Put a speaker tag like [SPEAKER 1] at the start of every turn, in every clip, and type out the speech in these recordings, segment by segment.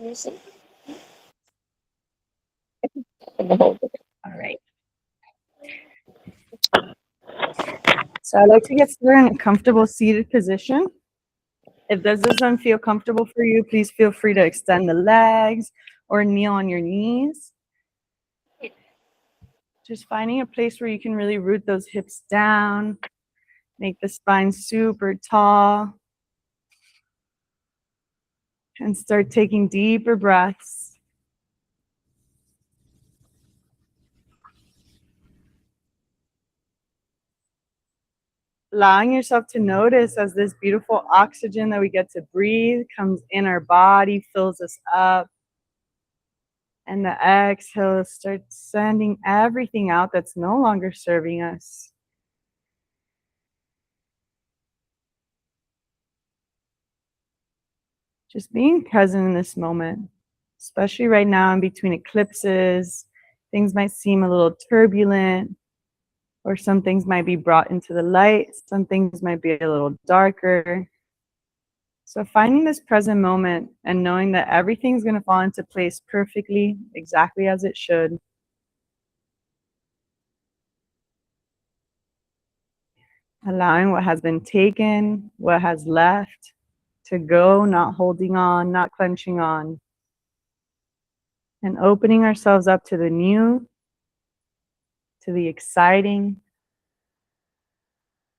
[SPEAKER 1] All right. So I like to get started in a comfortable seated position. If this doesn't feel comfortable for you, please feel free to extend the legs or kneel on your knees. Just finding a place where you can really root those hips down, make the spine super tall, and start taking deeper breaths. Allowing yourself to notice as this beautiful oxygen that we get to breathe comes in our body, fills us up. And the exhale starts sending everything out that's no longer serving us. Just being present in this moment, especially right now in between eclipses. Things might seem a little turbulent, or some things might be brought into the light. Some things might be a little darker. So finding this present moment and knowing that everything's going to fall into place perfectly, exactly as it should. Allowing what has been taken, what has left to go, not holding on, not clenching on. And opening ourselves up to the new, to the exciting,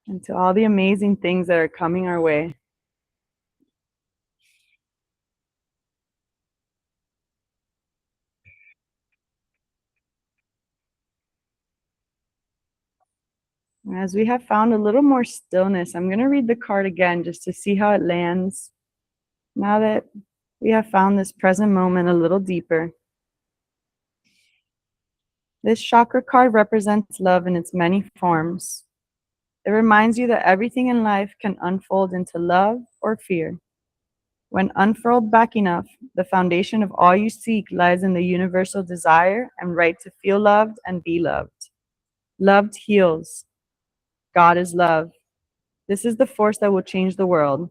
[SPEAKER 1] and to all the amazing things that are coming our way. As we have found a little more stillness, I'm going to read the card again just to see how it lands. Now that we have found this present moment a little deeper. This chakra card represents love in its many forms. It reminds you that everything in life can unfold into love or fear. When unfurled back enough, the foundation of all you seek lies in the universal desire and right to feel loved and be loved. Loved heals. God is love. This is the force that will change the world.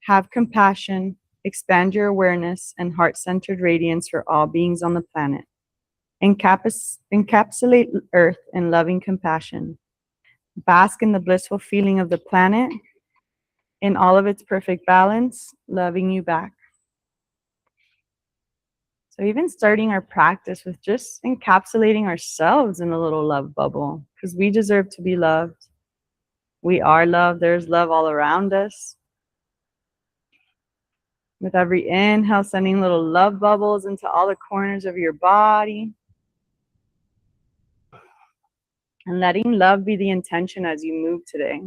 [SPEAKER 1] Have compassion, expand your awareness and heart-centered radiance for all beings on the planet. Encapsulate Earth in loving compassion. Bask in the blissful feeling of the planet, in all of its perfect balance, loving you back. So even starting our practice with just encapsulating ourselves in a little love bubble, because we deserve to be loved. We are loved. There's love all around us. With every inhale, sending little love bubbles into all the corners of your body. And letting love be the intention as you move today.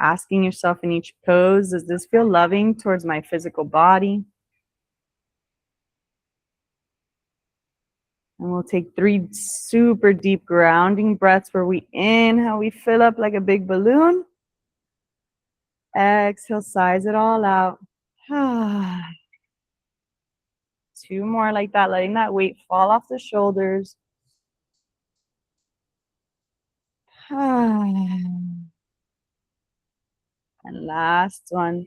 [SPEAKER 1] Asking yourself in each pose, does this feel loving towards my physical body? And we'll take 3 super deep grounding breaths where we inhale, we fill up like a big balloon. Exhale, size it all out. 2 more like that, letting that weight fall off the shoulders. And last one.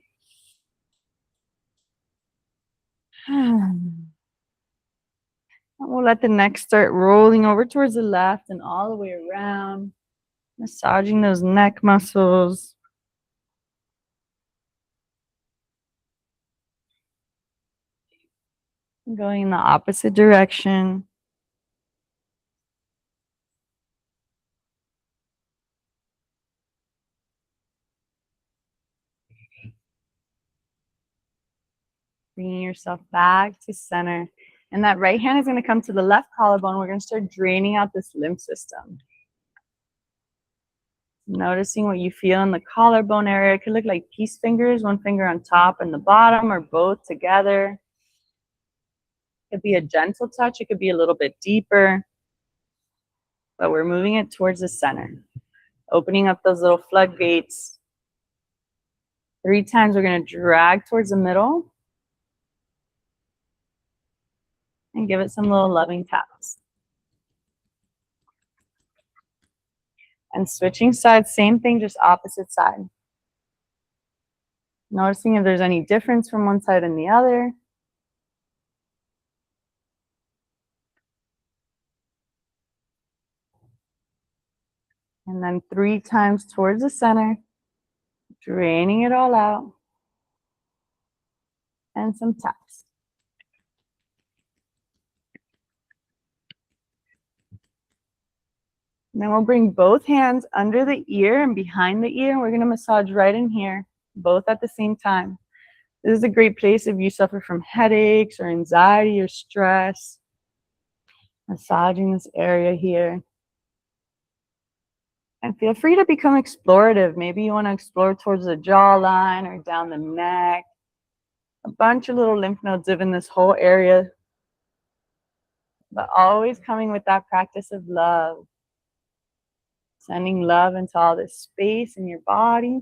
[SPEAKER 1] And we'll let the neck start rolling over towards the left and all the way around, massaging those neck muscles. Going in the opposite direction. Bringing yourself back to center. And that right hand is going to come to the left collarbone. We're going to start draining out this lymph system. Noticing what you feel in the collarbone area. It could look like peace fingers, one finger on top and the bottom, or both together. It could be a gentle touch. It could be a little bit deeper. But we're moving it towards the center. Opening up those little floodgates. 3 times we're going to drag towards the middle. And give it some little loving taps. And switching sides, same thing, just opposite side. Noticing if there's any difference from one side and the other. And then 3 times towards the center, draining it all out. And some taps. And then we'll bring both hands under the ear and behind the ear. We're going to massage right in here, both at the same time. This is a great place if you suffer from headaches or anxiety or stress. Massaging this area here. And feel free to become explorative. Maybe you want to explore towards the jawline or down the neck. A bunch of little lymph nodes live in this whole area. But always coming with that practice of love. Sending love into all this space in your body.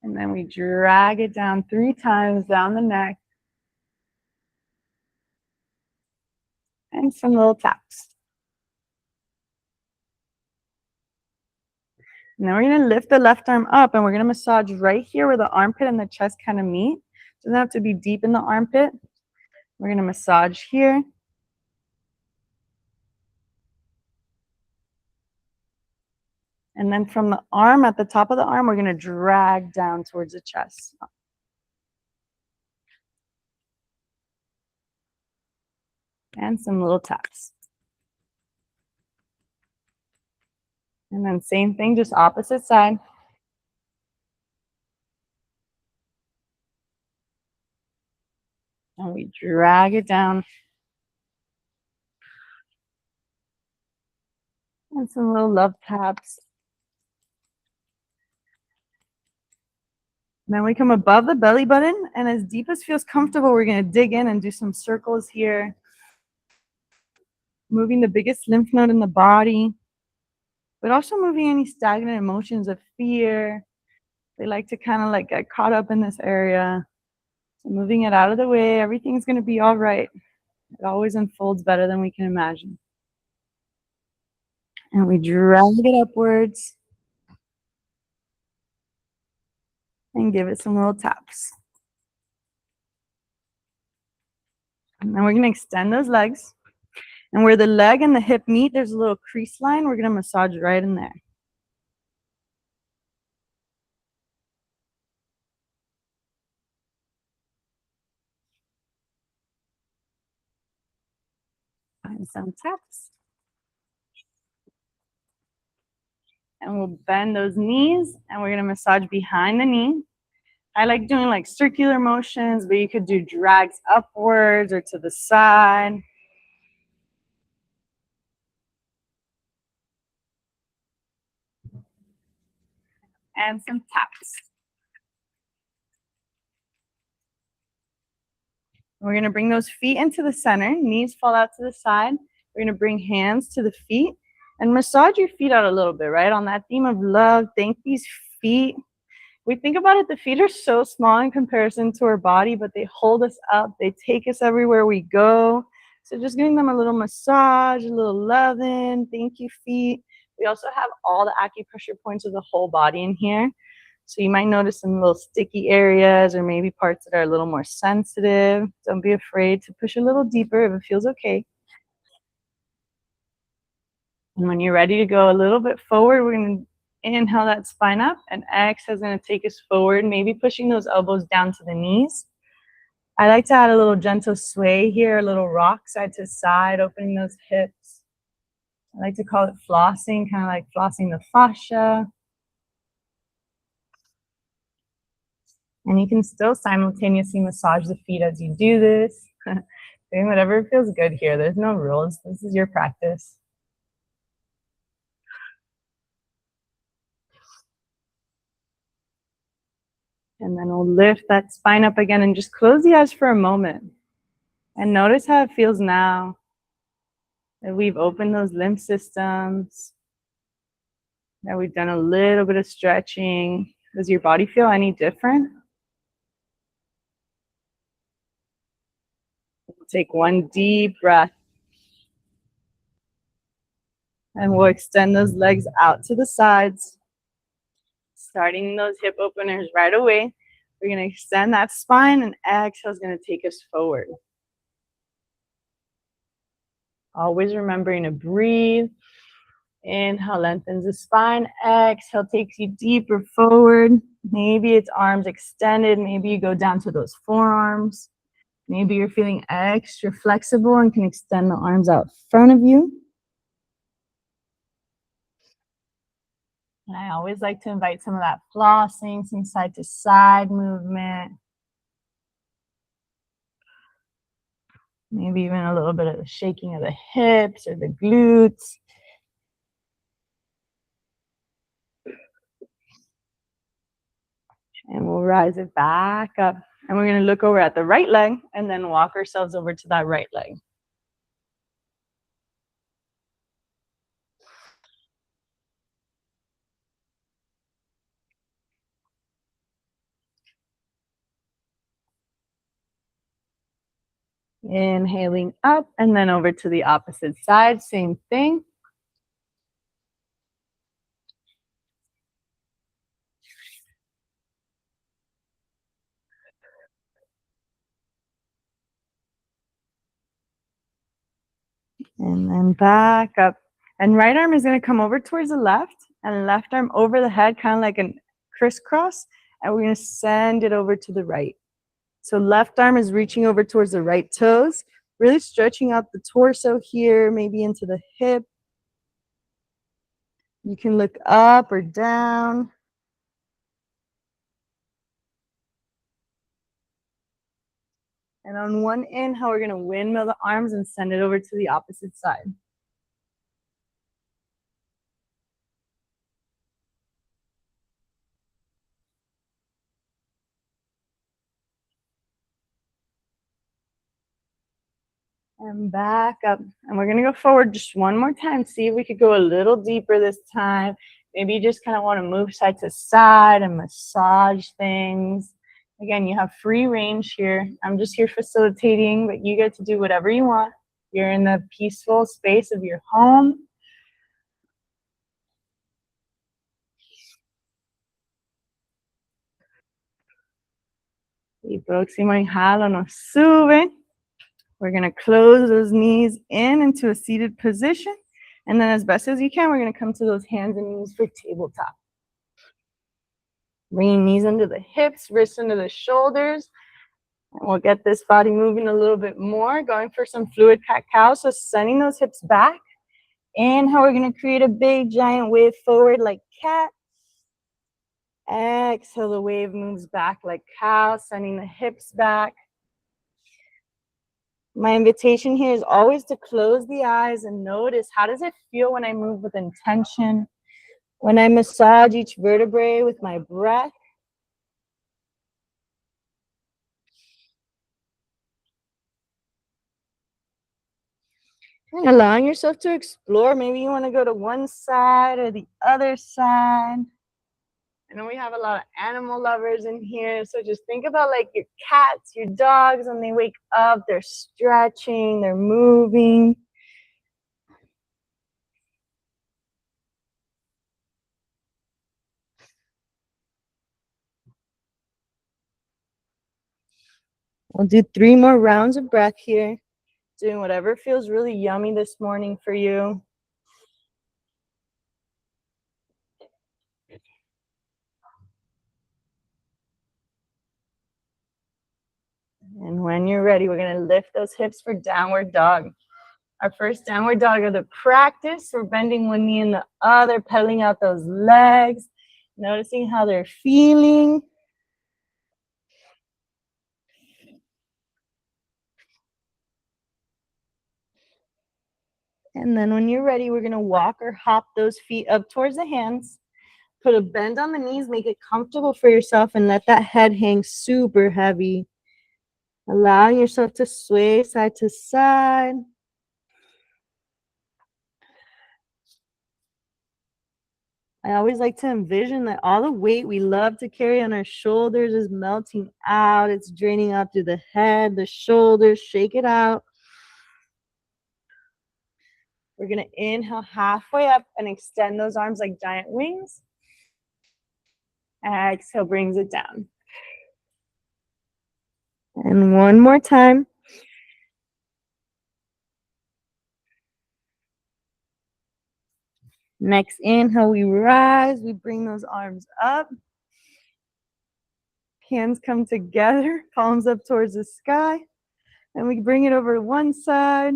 [SPEAKER 1] And then we drag it down 3 times down the neck. And some little taps. And then we're going to lift the left arm up and we're going to massage right here where the armpit and the chest kind of meet. It doesn't have to be deep in the armpit. We're going to massage here. And then from the arm, at the top of the arm, we're going to drag down towards the chest. And some little taps. And then same thing, just opposite side. And we drag it down. And some little love taps. And then we come above the belly button, and as deep as feels comfortable, we're going to dig in and do some circles here. Moving the biggest lymph node in the body, but also moving any stagnant emotions of fear. They like to kind of like get caught up in this area. So moving it out of the way, everything's going to be all right. It always unfolds better than we can imagine. And we drag it upwards and give it some little taps. And then we're going to extend those legs. And where the leg and the hip meet, there's a little crease line. We're going to massage right in there. And some taps. And we'll bend those knees, and we're going to massage behind the knee. I like doing like circular motions, but you could do drags upwards or to the side. And some taps. We're going to bring those feet into the center. Knees fall out to the side. We're going to bring hands to the feet and massage your feet out a little bit, right? On that theme of love, thank these feet. We think about it, the feet are so small in comparison to our body, but they hold us up. They take us everywhere we go. So just giving them a little massage, a little loving, thank you feet. We also have all the acupressure points of the whole body in here. So you might notice some little sticky areas or maybe parts that are a little more sensitive. Don't be afraid to push a little deeper if it feels okay. And when you're ready to go a little bit forward, we're going to inhale that spine up, and exhale is going to take us forward, maybe pushing those elbows down to the knees. I like to add a little gentle sway here, a little rock side to side, opening those hips. I like to call it flossing, kind of like flossing the fascia. And you can still simultaneously massage the feet as you do this. Doing whatever feels good here. There's no rules. This is your practice. And then we'll lift that spine up again and just close the eyes for a moment. And notice how it feels now that we've opened those lymph systems, that we've done a little bit of stretching. Does your body feel any different? We'll take one deep breath. And we'll extend those legs out to the sides. Starting those hip openers right away. We're going to extend that spine, and exhale is going to take us forward. Always remembering to breathe. Inhale, lengthens the spine. Exhale, takes you deeper forward. Maybe it's arms extended. Maybe you go down to those forearms. Maybe you're feeling extra flexible and can extend the arms out in front of you. And I always like to invite some of that flossing, some side to side movement. Maybe even a little bit of the shaking of the hips or the glutes. And we'll rise it back up. And we're going to look over at the right leg and then walk ourselves over to that right leg. Inhaling up and then over to the opposite side. Same thing. And then back up. And right arm is going to come over towards the left and left arm over the head, kind of like a crisscross. And we're going to send it over to the right. So left arm is reaching over towards the right toes, really stretching out the torso here, maybe into the hip. You can look up or down. And on one inhale, we're going to windmill the arms and send it over to the opposite side. And back up. And we're going to go forward just one more time. See if we could go a little deeper this time. Maybe you just kind of want to move side to side and massage things. Again, you have free range here. I'm just here facilitating, but you get to do whatever you want. You're in the peaceful space of your home. Y próximo inhalo nos sube. We're going to close those knees in into a seated position. And then as best as you can, we're going to come to those hands and knees for tabletop. Bringing knees under the hips, wrists under the shoulders. And we'll get this body moving a little bit more, going for some fluid cat-cow. So sending those hips back. Inhale, we're going to create a big giant wave forward like cat. Exhale, the wave moves back like cow, sending the hips back. My invitation here is always to close the eyes and notice, how does it feel when I move with intention? When I massage each vertebrae with my breath? And allowing yourself to explore. Maybe you want to go to one side or the other side. I know we have a lot of animal lovers in here, so just think about like your cats, your dogs, when they wake up, they're stretching, they're moving. We'll do 3 more rounds of breath here, doing whatever feels really yummy this morning for you. And when you're ready, we're going to lift those hips for downward dog. Our first downward dog of the practice. We're bending one knee and the other, pedaling out those legs, noticing how they're feeling. And then when you're ready, we're going to walk or hop those feet up towards the hands. Put a bend on the knees, make it comfortable for yourself, and let that head hang super heavy. Allowing yourself to sway side to side. I always like to envision that all the weight we love to carry on our shoulders is melting out. It's draining out through the head, the shoulders. Shake it out. We're going to inhale halfway up and extend those arms like giant wings. Exhale brings it down. And one more time. Next inhale, we rise. We bring those arms up. Hands come together, palms up towards the sky. And we bring it over to one side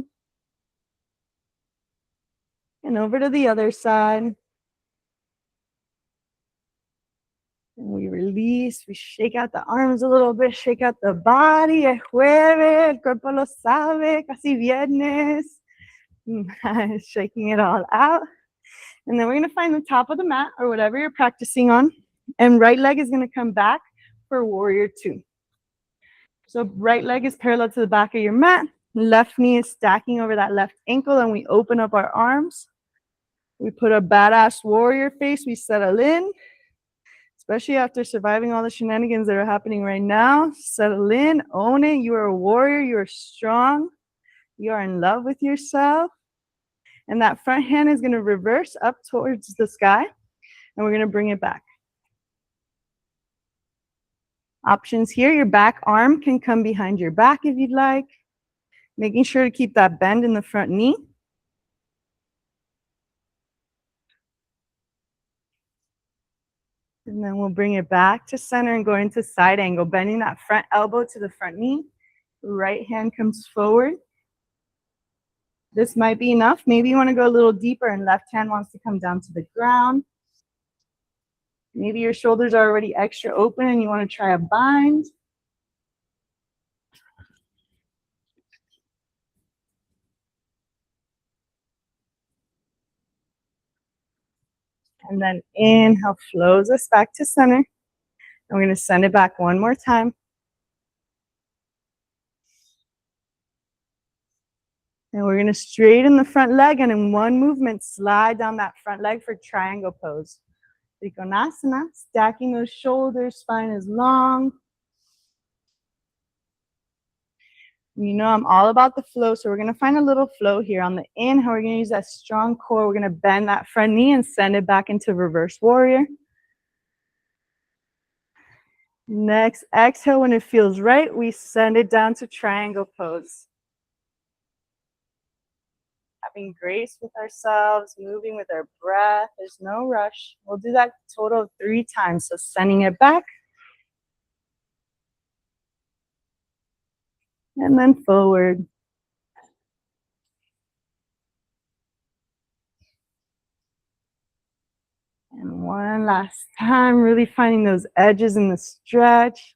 [SPEAKER 1] and over to the other side. And we release, we shake out the arms a little bit, shake out the body. Es jueves, el cuerpo lo sabe, casi viernes. Shaking it all out. And then we're going to find the top of the mat or whatever you're practicing on. And right leg is going to come back for warrior two. So right leg is parallel to the back of your mat. Left knee is stacking over that left ankle, and we open up our arms. We put a badass warrior face. We settle in, especially after surviving all the shenanigans that are happening right now. Settle in, own it. You are a warrior. You are strong. You are in love with yourself. And that front hand is going to reverse up towards the sky, and we're going to bring it back. Options here, your back arm can come behind your back if you'd like, making sure to keep that bend in the front knee. And then we'll bring it back to center and go into side angle, bending that front elbow to the front knee. Right hand comes forward. This might be enough. Maybe you want to go a little deeper and left hand wants to come down to the ground. Maybe your shoulders are already extra open and you want to try a bind. And then inhale, flows us back to center. And we're going to send it back one more time. And we're going to straighten the front leg, and in one movement, slide down that front leg for triangle pose. Trikonasana, stacking those shoulders, spine is long. You know I'm all about the flow, so we're going to find a little flow here. On the inhale, we're going to use that strong core. We're going to bend that front knee and send it back into reverse warrior. Next exhale, when it feels right, we send it down to triangle pose. Having grace with ourselves, moving with our breath. There's no rush. We'll do that total of 3 times. So sending it back. And then forward. And one last time, really finding those edges in the stretch.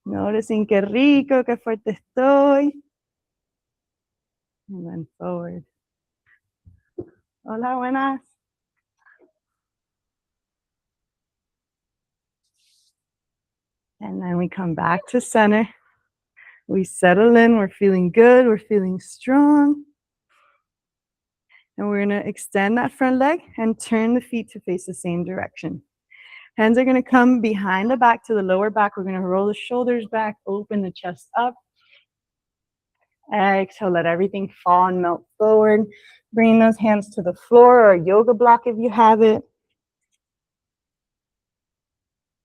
[SPEAKER 1] Noticing que rico, que fuerte estoy. And then forward. Hola, buenas. And then we come back to center. We settle in, we're feeling good, we're feeling strong. And we're going to extend that front leg and turn the feet to face the same direction. Hands are going to come behind the back to the lower back. We're going to roll the shoulders back, open the chest up. Exhale, let everything fall and melt forward. Bring those hands to the floor or a yoga block if you have it.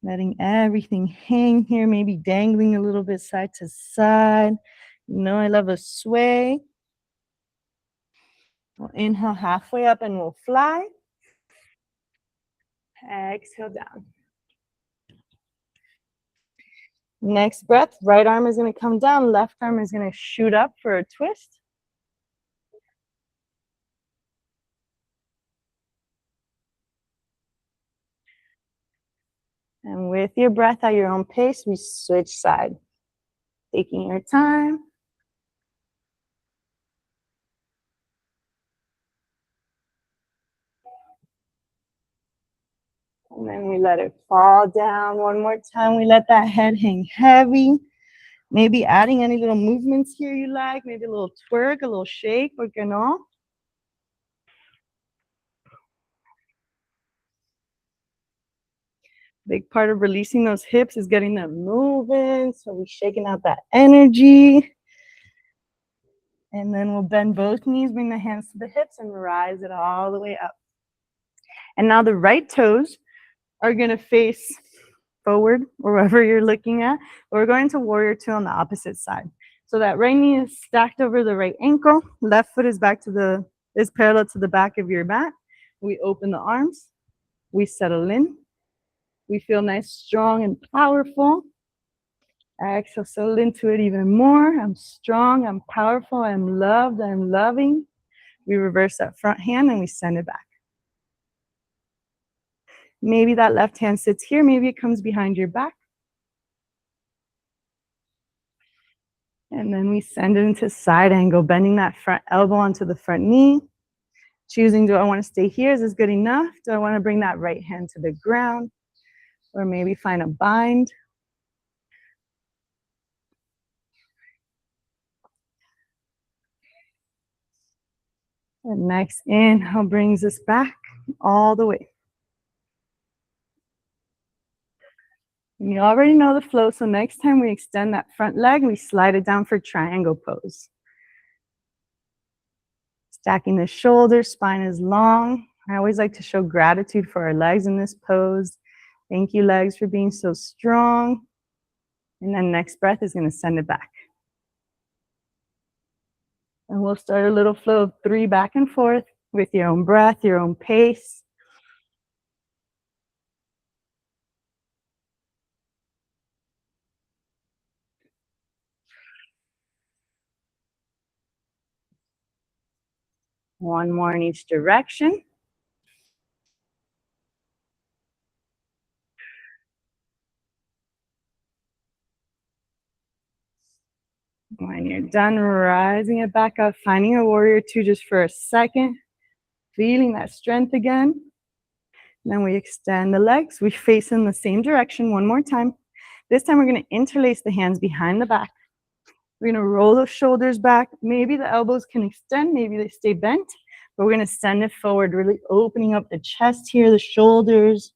[SPEAKER 1] Letting everything hang here, maybe dangling a little bit side to side. You know I love a sway. We'll inhale halfway up and we'll fly. Exhale down. Next breath, right arm is going to come down, left arm is going to shoot up for a twist. And with your breath at your own pace, we switch side. Taking your time. And then we let it fall down one more time. We let that head hang heavy. Maybe adding any little movements here you like. Maybe a little twerk, a little shake, ¿por qué no? Big part of releasing those hips is getting them moving. So we're shaking out that energy. And then we'll bend both knees, bring the hands to the hips, and rise it all the way up. And now the right toes are going to face forward, wherever you're looking at. We're going to warrior two on the opposite side. So that right knee is stacked over the right ankle. Left foot is parallel to the back of your mat. We open the arms. We settle in. We feel nice, strong, and powerful. Exhale, settle into it even more. I'm strong, I'm powerful, I'm loved, I'm loving. We reverse that front hand and we send it back. Maybe that left hand sits here, maybe it comes behind your back. And then we send it into side angle, bending that front elbow onto the front knee. Choosing, do I want to stay here? Is this good enough? Do I want to bring that right hand to the ground? Or maybe find a bind. And next inhale brings us back all the way. And you already know the flow, so next time we extend that front leg, we slide it down for triangle pose. Stacking the shoulders, spine is long. I always like to show gratitude for our legs in this pose. Thank you, legs, for being so strong. And then next breath is going to send it back. And we'll start a little flow of 3 back and forth with your own breath, your own pace. One more in each direction. When you're done, rising it back up, finding a warrior 2 just for a second, feeling that strength again. Then we extend the legs. We face in the same direction one more time. This time we're going to interlace the hands behind the back. We're going to roll those shoulders back. Maybe the elbows can extend, maybe they stay bent, but we're going to send it forward, really opening up the chest here, the shoulders.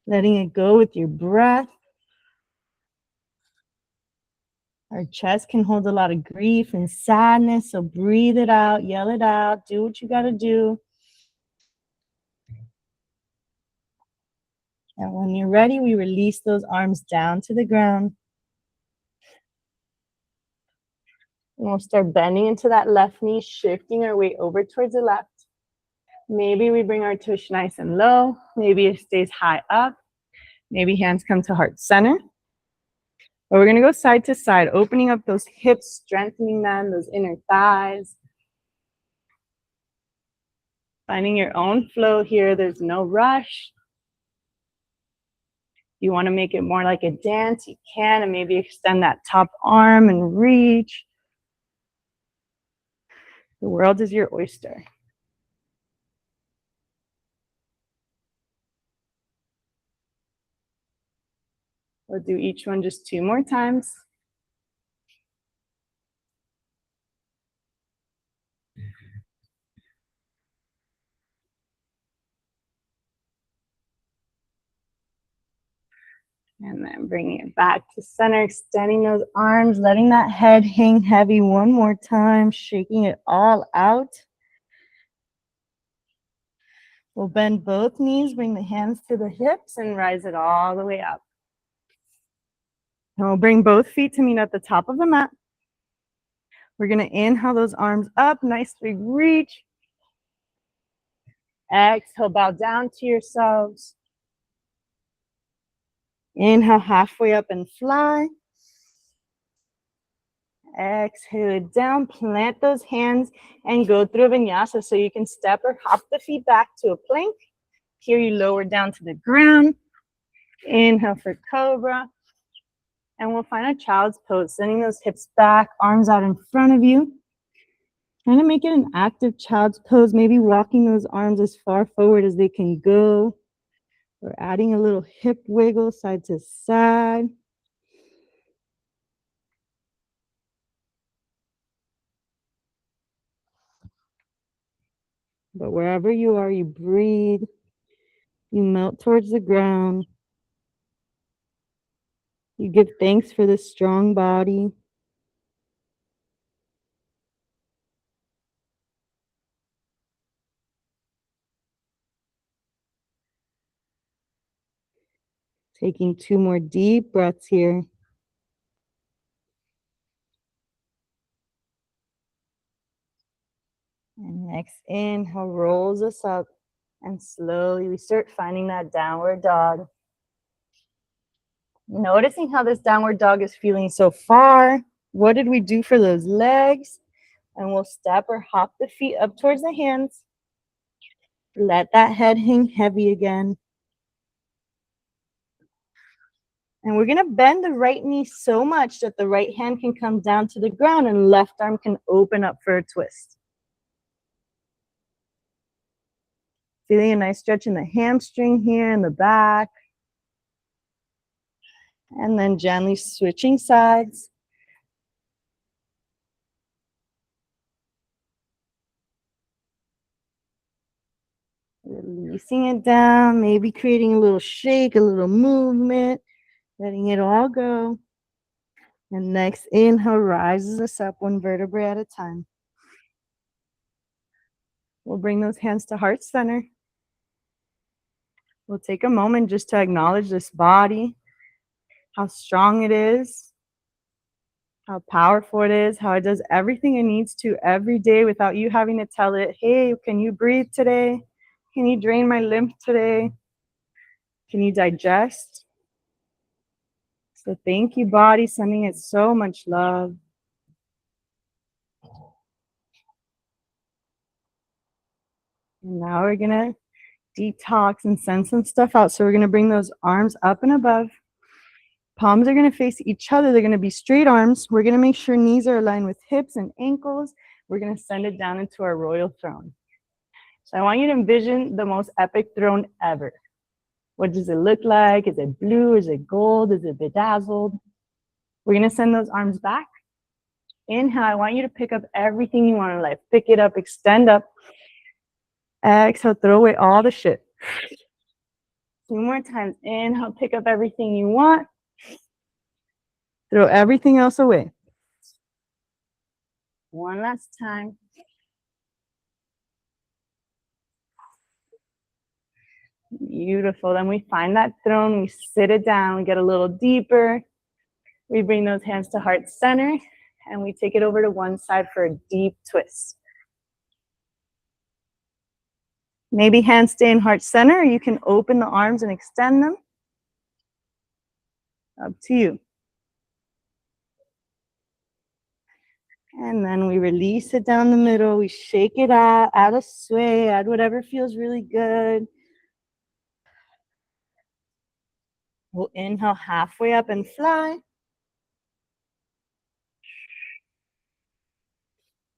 [SPEAKER 1] Letting it go with your breath. Our chest can hold a lot of grief and sadness, so breathe it out, yell it out, do what you got to do. And when you're ready, we release those arms down to the ground. And we'll start bending into that left knee, shifting our weight over towards the left. Maybe we bring our tush nice and low. Maybe it stays high up. Maybe hands come to heart center. But we're going to go side to side, opening up those hips, strengthening them, those inner thighs. Finding your own flow here. There's no rush. You want to make it more like a dance, you can, and maybe extend that top arm and reach. The world is your oyster. We'll do each one just 2 more times. And then bringing it back to center, extending those arms, letting that head hang heavy one more time, shaking it all out. We'll bend both knees, bring the hands to the hips, and rise it all the way up. And we'll bring both feet to meet at the top of the mat. We're going to inhale those arms up, nice big reach. Exhale, bow down to yourselves. Inhale, halfway up and fly. Exhale it down, plant those hands and go through a vinyasa. So you can step or hop the feet back to a plank. Here you lower down to the ground. Inhale for cobra. And we'll find a child's pose, sending those hips back, arms out in front of you. Trying to make it an active child's pose, maybe walking those arms as far forward as they can go. Or adding a little hip wiggle side to side. But wherever you are, you breathe. You melt towards the ground. You give thanks for this strong body. Taking 2 more deep breaths here. And Next inhale rolls us up, and slowly we start finding that downward dog. Noticing how this downward dog is feeling so far. What did we do for those legs? And we'll step or hop the feet up towards the hands. Let that head hang heavy again. And we're going to bend the right knee so much that the right hand can come down to the ground and left arm can open up for a twist. Feeling a nice stretch in the hamstring here in the back. And then gently switching sides. Releasing it down, maybe creating a little shake, a little movement, letting it all go. And next inhale rises us up one vertebrae at a time. We'll bring those hands to heart center. We'll take a moment just to acknowledge this body, how strong it is, how powerful it is, how it does everything it needs to every day without you having to tell it, hey, can you breathe today? Can you drain my lymph today? Can you digest? So thank you, body, sending it so much love. And now we're going to detox and send some stuff out. So we're going to bring those arms up and above. Palms are going to face each other. They're going to be straight arms. We're going to make sure knees are aligned with hips and ankles. We're going to send it down into our royal throne. So I want you to envision the most epic throne ever. What does it look like? Is it blue? Is it gold? Is it bedazzled? We're going to send those arms back. Inhale, I want you to pick up everything you want in life. Pick it up, extend up. Exhale, throw away all the shit. 2 more times. Inhale, pick up everything you want. Throw everything else away. 1 last time. Beautiful. Then we find that throne, we sit it down, we get a little deeper. We bring those hands to heart center, and we take it over to one side for a deep twist. Maybe hands stay in heart center, or you can open the arms and extend them. Up to you. And then we release it down the middle. We shake it out, add a sway, add whatever feels really good. We'll inhale halfway up and fly.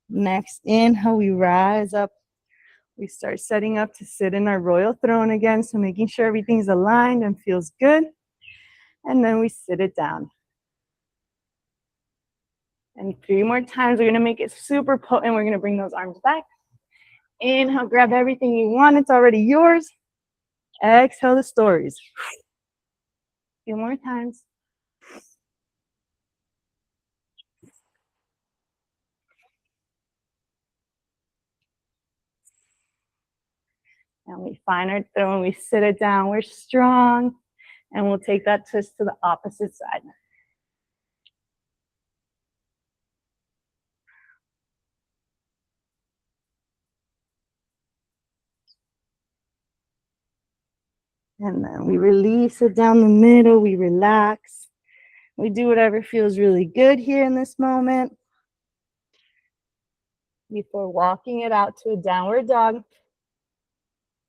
[SPEAKER 1] Next inhale, we rise up. We start setting up to sit in our royal throne again. So making sure everything's aligned and feels good. And then we sit it down. And 3 more times, we're going to make it super potent. We're going to bring those arms back. Inhale, grab everything you want. It's already yours. Exhale the stories. A few more times. And we find our throne. We sit it down. We're strong. And we'll take that twist to the opposite side. And then we release it down the middle. We relax. We do whatever feels really good here in this moment. Before walking it out to a downward dog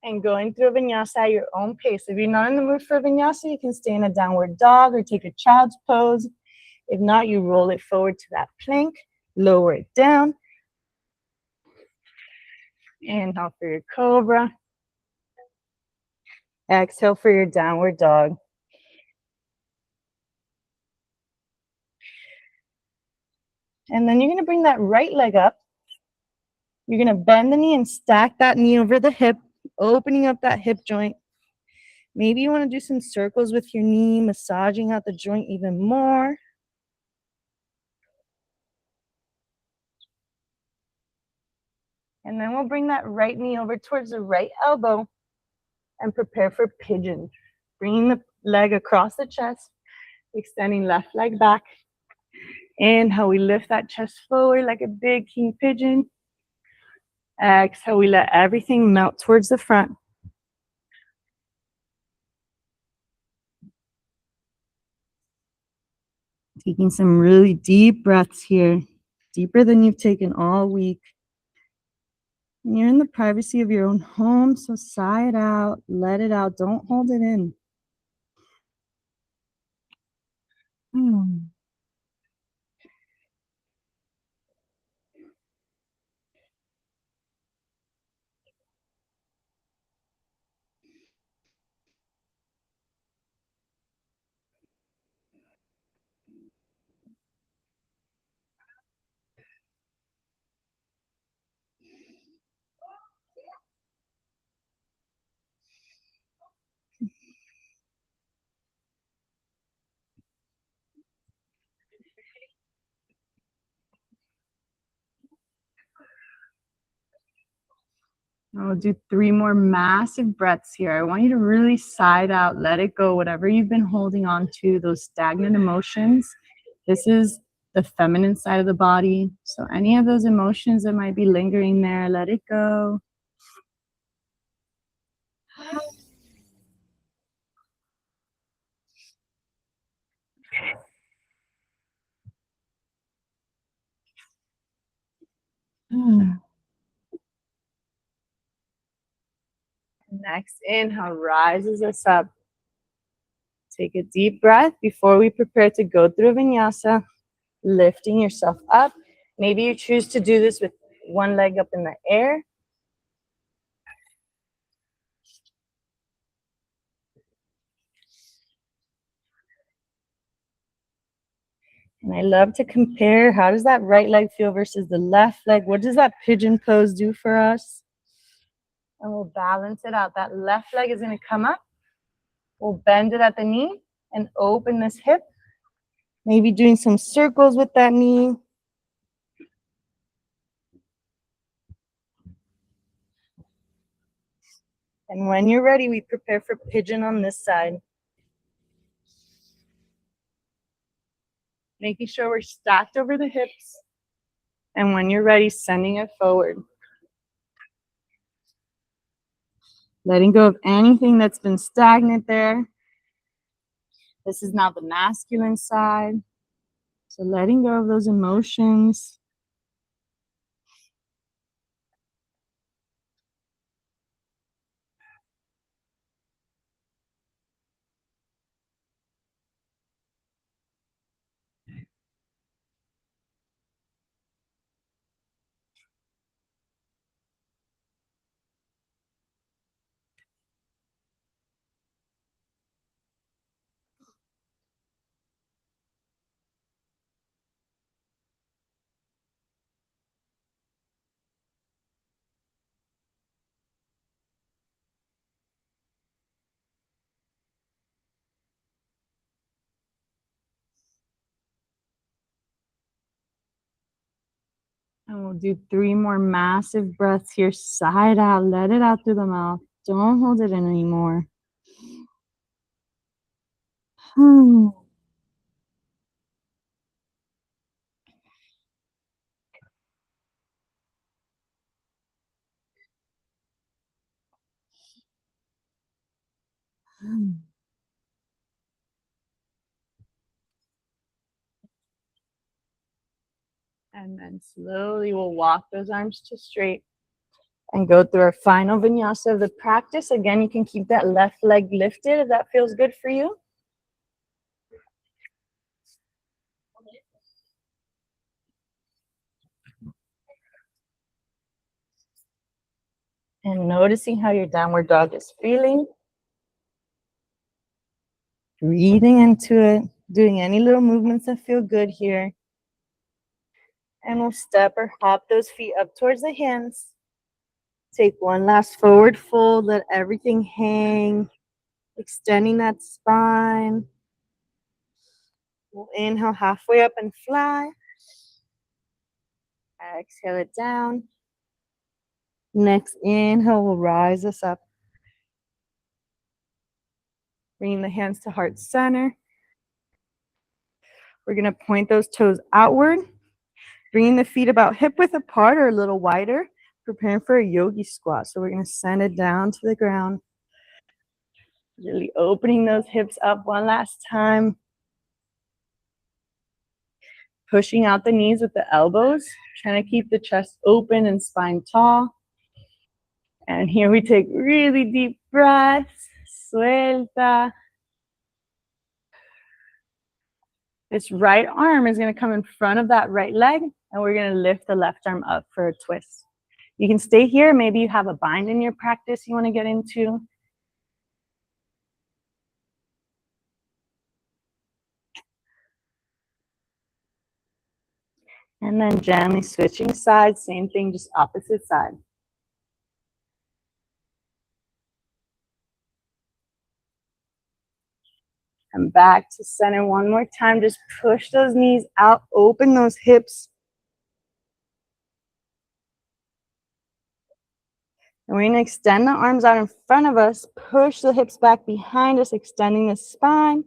[SPEAKER 1] and going through a vinyasa at your own pace. If you're not in the mood for a vinyasa, you can stay in a downward dog or take a child's pose. If not, you roll it forward to that plank, lower it down. Inhale for your cobra. Exhale for your downward dog. And then you're going to bring that right leg up. You're going to bend the knee and stack that knee over the hip, opening up that hip joint. Maybe you want to do some circles with your knee, massaging out the joint even more. And then we'll bring that right knee over towards the right elbow and prepare for pigeon. Bringing the leg across the chest, extending left leg back. Inhale, we lift that chest forward like a big king pigeon. Exhale, we let everything melt towards the front. Taking some really deep breaths here, deeper than you've taken all week. And you're in the privacy of your own home, so sigh it out, let it out, don't hold it in. I'll do 3 more massive breaths here. I want you to really sigh it out, let it go, whatever you've been holding on to, those stagnant emotions. This is the feminine side of the body. So any of those emotions that might be lingering there, let it go. Next inhale rises us up. Take a deep breath before we prepare to go through vinyasa, lifting yourself up. Maybe you choose to do this with one leg up in the air. And I love to compare, how does that right leg feel versus the left leg? What does that pigeon pose do for us? And we'll balance it out. That left leg is going to come up. We'll bend it at the knee and open this hip. Maybe doing some circles with that knee. And when you're ready, we prepare for pigeon on this side. Making sure we're stacked over the hips. And when you're ready, sending it forward. Letting go of anything that's been stagnant there. This is now the masculine side. So letting go of those emotions. And we'll do 3 more massive breaths here. Sigh it out. Let it out through the mouth. Don't hold it in anymore. And then slowly we'll walk those arms to straight and go through our final vinyasa of the practice. Again, you can keep that left leg lifted if that feels good for you. And noticing how your downward dog is feeling. Breathing into it, doing any little movements that feel good here. And we'll step or hop those feet up towards the hands. Take one last forward fold, let everything hang, extending that spine. We'll inhale halfway up and fly. Exhale it down. Next inhale will rise us up. Bringing the hands to heart center. We're going to point those toes outward. Bringing the feet about hip width apart or a little wider. preparing for a yogi squat. So we're going to send it down to the ground. Really opening those hips up one last time. Pushing out the knees with the elbows. Trying to keep the chest open and spine tall. And here we take really deep breaths. Suelta. This right arm is going to come in front of that right leg, and we're going to lift the left arm up for a twist. You can stay here. Maybe you have a bind in your practice you want to get into. And then gently switching sides, same thing, just opposite side. And back to center one more time. Just push those knees out, open those hips. And we're going to extend the arms out in front of us, push the hips back behind us, extending the spine.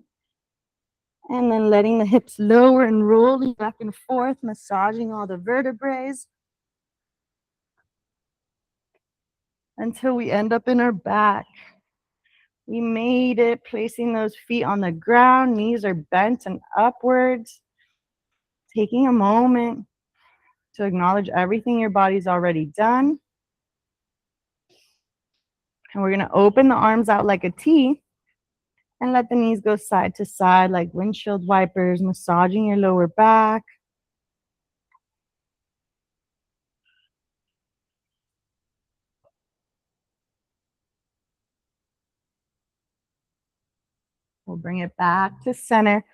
[SPEAKER 1] And then letting the hips lower and rolling back and forth, massaging all the vertebrae until we end up in our back. We made it, placing those feet on the ground, knees are bent and upwards. Taking a moment to acknowledge everything your body's already done. And we're going to open the arms out like a T and let the knees go side to side like windshield wipers, massaging your lower back. We'll bring it back to center.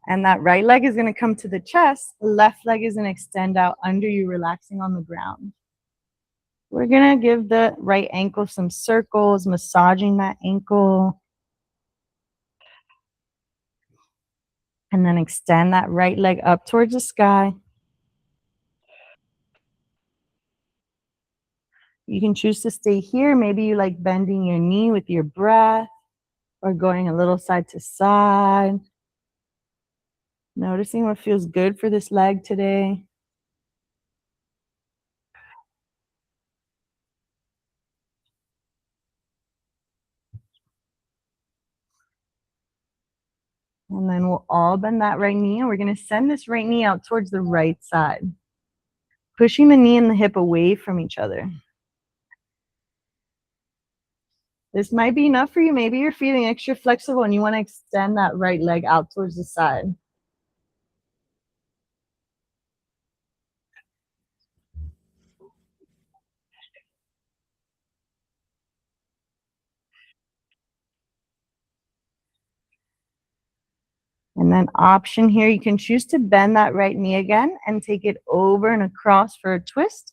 [SPEAKER 1] And that right leg is going to come to the chest. The left leg is going to extend out under you, relaxing on the ground. We're going to give the right ankle some circles, massaging that ankle. And then extend that right leg up towards the sky. You can choose to stay here. Maybe you like bending your knee with your breath or going a little side to side. Noticing what feels good for this leg today. And then we'll all bend that right knee, and we're going to send this right knee out towards the right side. Pushing the knee and the hip away from each other. This might be enough for you. Maybe you're feeling extra flexible and you want to extend that right leg out towards the side. And then option here, you can choose to bend that right knee again and take it over and across for a twist.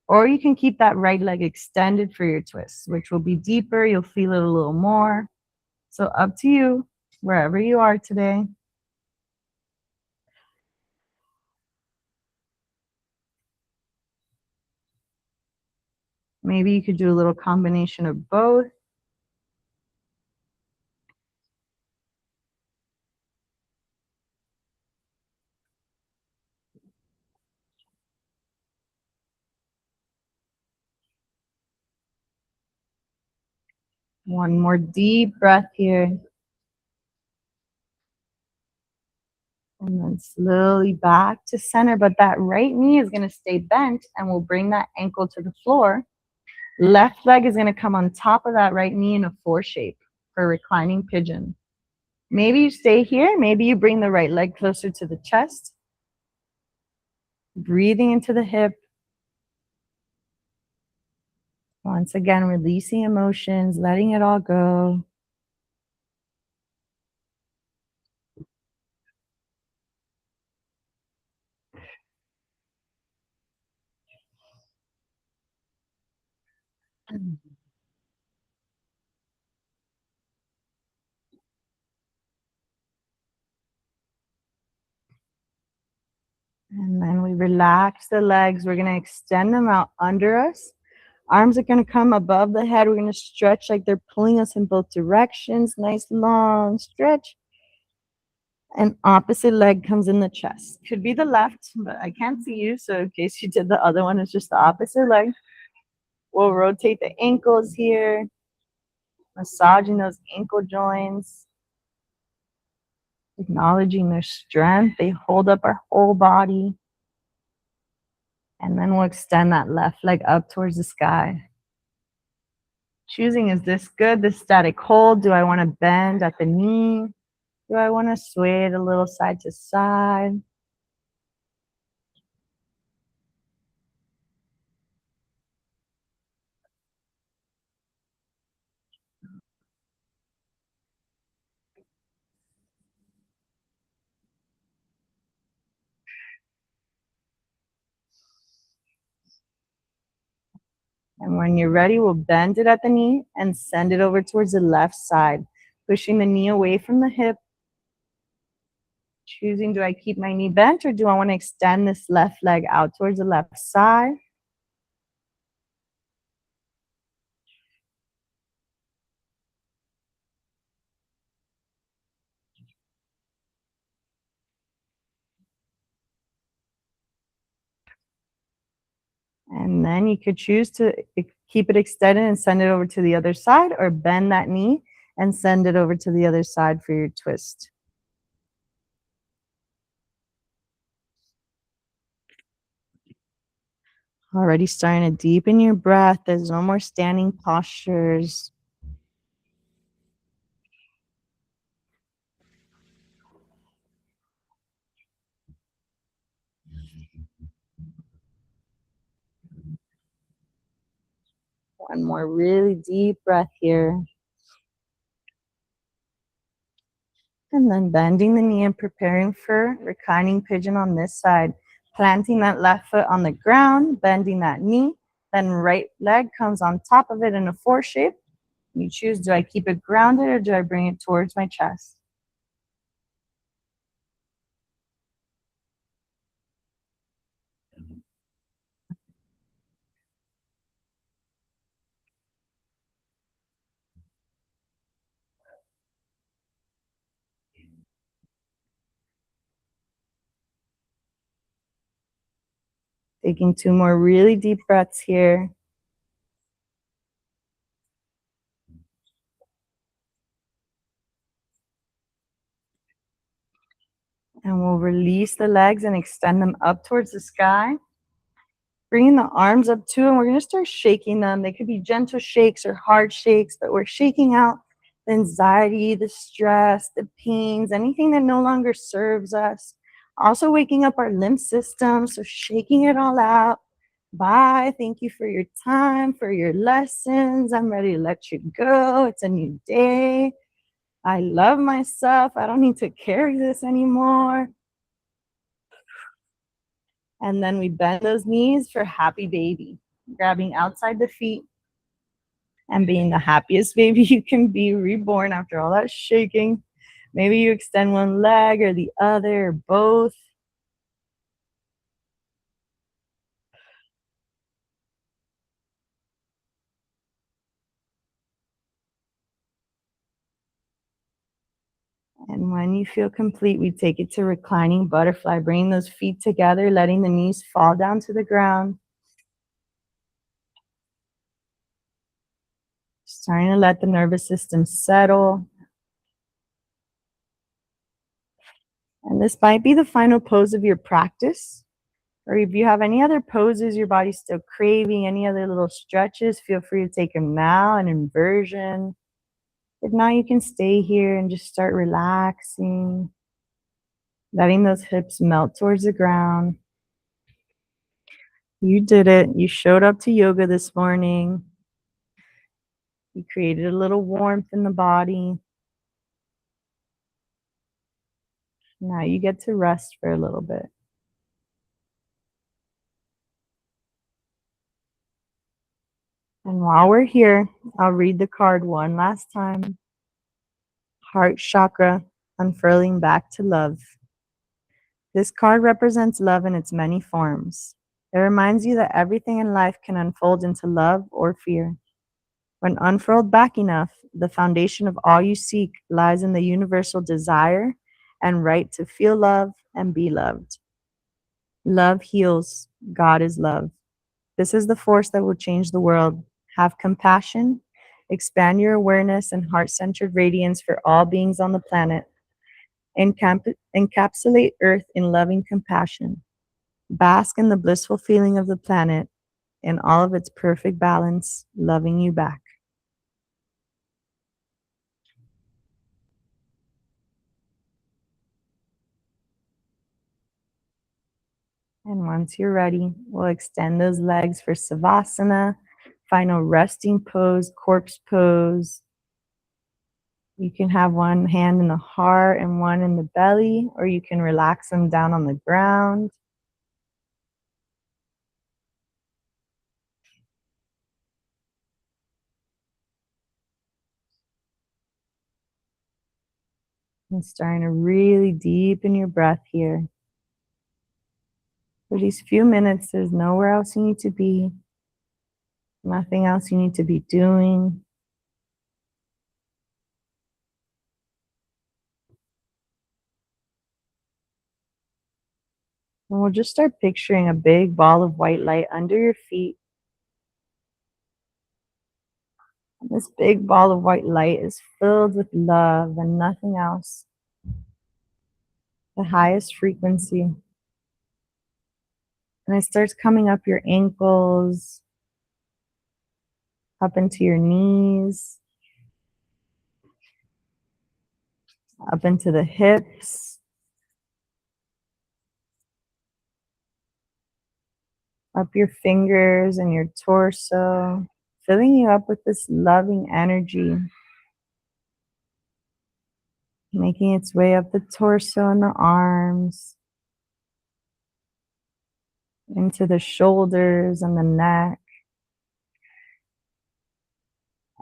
[SPEAKER 1] Or you can keep that right leg extended for your twist, which will be deeper. You'll feel it a little more. So up to you, wherever you are today. Maybe you could do a little combination of both. One more deep breath here. And then slowly back to center. But that right knee is going to stay bent, and we'll bring that ankle to the floor. Left leg is going to come on top of that right knee in a 4 shape for reclining pigeon. Maybe you stay here. Maybe you bring the right leg closer to the chest. Breathing into the hip. Once again, releasing emotions, letting it all go. And then we relax the legs. We're going to extend them out under us. Arms are going to come above the head. We're going to stretch like they're pulling us in both directions. Nice long stretch. And opposite leg comes in the chest. Could be the left, but I can't see you. So in case you did the other one, it's just the opposite leg. We'll rotate the ankles here, massaging those ankle joints, acknowledging their strength. They hold up our whole body. And then we'll extend that left leg up towards the sky. Choosing, is this good, this static hold? Do I want to bend at the knee? Do I want to sway it a little side to side? And when you're ready, we'll bend it at the knee and send it over towards the left side, pushing the knee away from the hip. Choosing, do I keep my knee bent or do I want to extend this left leg out towards the left side? And then you could choose to keep it extended and send it over to the other side, or bend that knee and send it over to the other side for your twist. Already starting to deepen your breath. There's no more standing postures. One more really deep breath here. And then bending the knee and preparing for reclining pigeon on this side. Planting that left foot on the ground, bending that knee, then right leg comes on top of it in a 4 shape. You choose, do I keep it grounded or do I bring it towards my chest? Taking 2 more really deep breaths here. And we'll release the legs and extend them up towards the sky. Bringing the arms up too, and we're going to start shaking them. They could be gentle shakes or hard shakes, but we're shaking out the anxiety, the stress, the pains, anything that no longer serves us. Also waking up our lymph system, so shaking it all out. Bye. Thank you for your time, for your lessons. I'm ready to let you go. It's a new day. I love myself. I don't need to carry this anymore. And then we bend those knees for happy baby, grabbing outside the feet and being the happiest baby you can be, reborn after all that shaking. Maybe you extend one leg or the other or both. And when you feel complete, we take it to reclining butterfly, bringing those feet together, letting the knees fall down to the ground. Starting to let the nervous system settle. And this might be the final pose of your practice. Or if you have any other poses your body's still craving, any other little stretches, feel free to take them now, an inversion. If not, you can stay here and just start relaxing, letting those hips melt towards the ground. You did it. You showed up to yoga this morning. You created a little warmth in the body. Now you get to rest for a little bit. And while we're here, I'll read the card one last time. Heart chakra, unfurling back to love. This card represents love in its many forms. It reminds you that everything in life can unfold into love or fear. When unfurled back enough, the foundation of all you seek lies in the universal desire and right to feel love and be loved. Love heals. God is love. This is the force that will change the world. Have compassion, expand your awareness and heart centered radiance for all beings on the planet. Encapsulate Earth in loving compassion. Bask in the blissful feeling of the planet in all of its perfect balance, loving you back. And once you're ready, we'll extend those legs for Savasana, final resting pose, corpse pose. You can have one hand in the heart and one in the belly, or you can relax them down on the ground. And starting to really deepen your breath here. For these few minutes, there's nowhere else you need to be, nothing else you need to be doing. And we'll just start picturing a big ball of white light under your feet. And this big ball of white light is filled with love and nothing else. The highest frequency. And it starts coming up your ankles, up into your knees, up into the hips, up your fingers and your torso, filling you up with this loving energy, making its way up the torso and the arms, into the shoulders and the neck,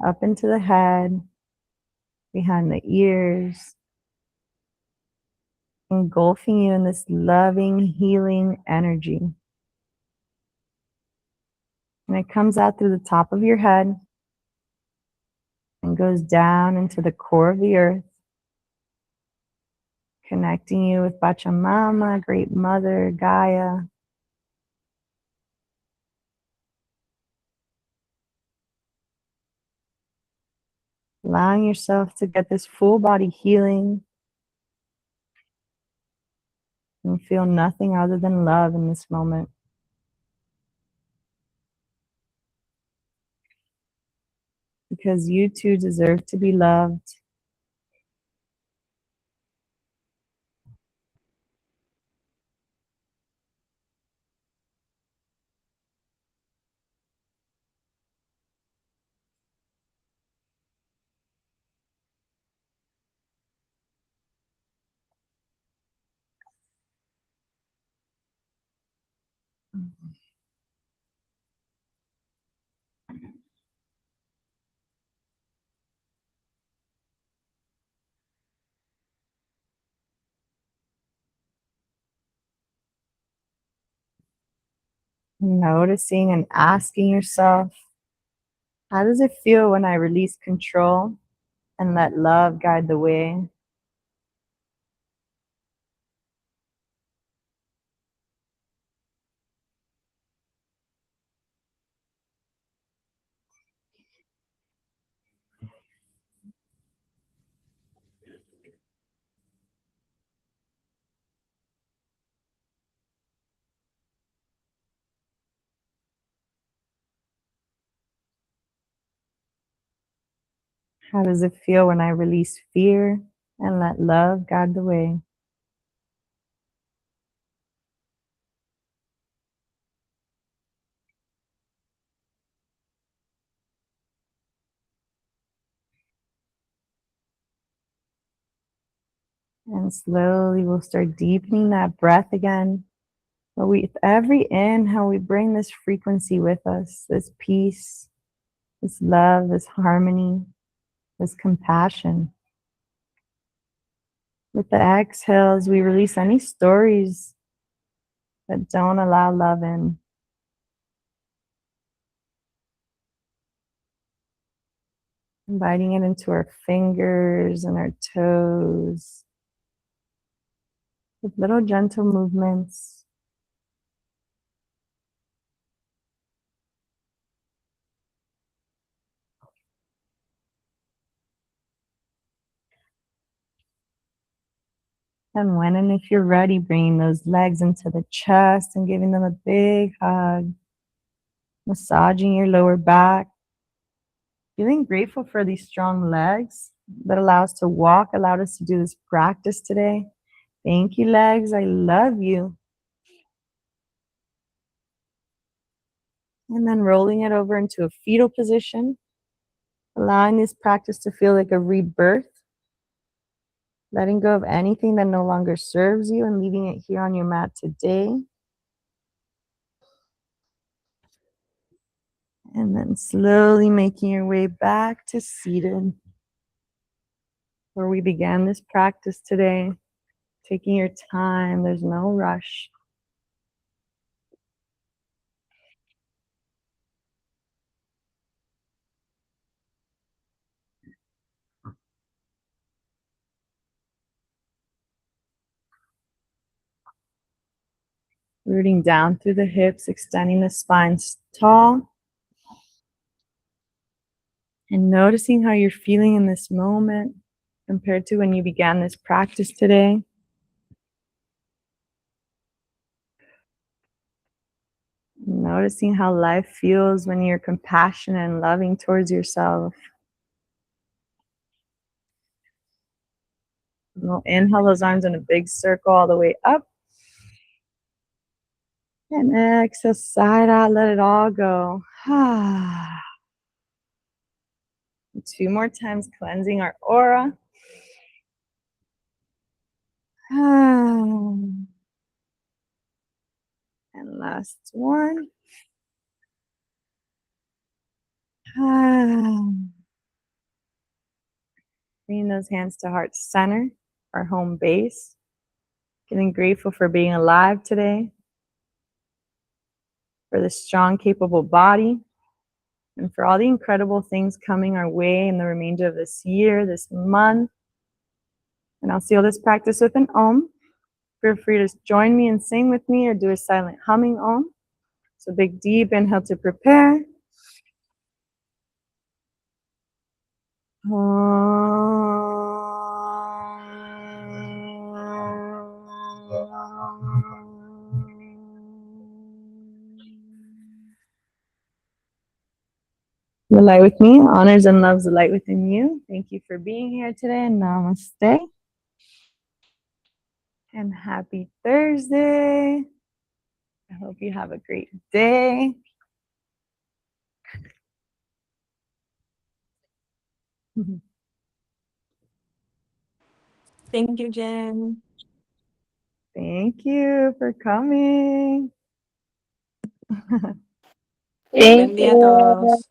[SPEAKER 1] up into the head, behind the ears, engulfing you in this loving, healing energy. And it comes out through the top of your head and goes down into the core of the earth, connecting you with Pachamama, Great Mother, Gaia. Allowing yourself to get this full body healing and feel nothing other than love in this moment. Because you too deserve to be loved. Noticing and asking yourself, how does it feel when I release control and let love guide the way? How does it feel when I release fear and let love guide the way? And slowly we'll start deepening that breath again. But with every inhale, we bring this frequency with us, this peace, this love, this harmony, this compassion. With the exhales, we release any stories that don't allow love in. Inviting it into our fingers and our toes with little gentle movements. And when and if you're ready, bringing those legs into the chest and giving them a big hug, massaging your lower back, feeling grateful for these strong legs that allow us to walk, allowed us to do this practice today. Thank you, legs. I love you. And then rolling it over into a fetal position, allowing this practice to feel like a rebirth, letting go of anything that no longer serves you and leaving it here on your mat today. And then slowly making your way back to seated, where we began this practice today. Taking your time, there's no rush. Rooting down through the hips, extending the spine tall. And noticing how you're feeling in this moment compared to when you began this practice today. Noticing how life feels when you're compassionate and loving towards yourself. And we'll inhale those arms in a big circle all the way up. And exhale, side out, let it all go. 2 more times, cleansing our aura. And last one. Bringing those hands to heart center, our home base. Getting grateful for being alive today, for the strong, capable body, and for all the incredible things coming our way in the remainder of this year, this month. And I'll seal this practice with an Om. Feel free to join me and sing with me or do a silent humming Om. So big deep inhale to prepare. The light with me honors and loves the light within you. Thank you for being here today. Namaste. And happy Thursday. I hope you have a great day.
[SPEAKER 2] Thank you, Jen.
[SPEAKER 1] Thank you for coming.
[SPEAKER 2] Buen día a todos.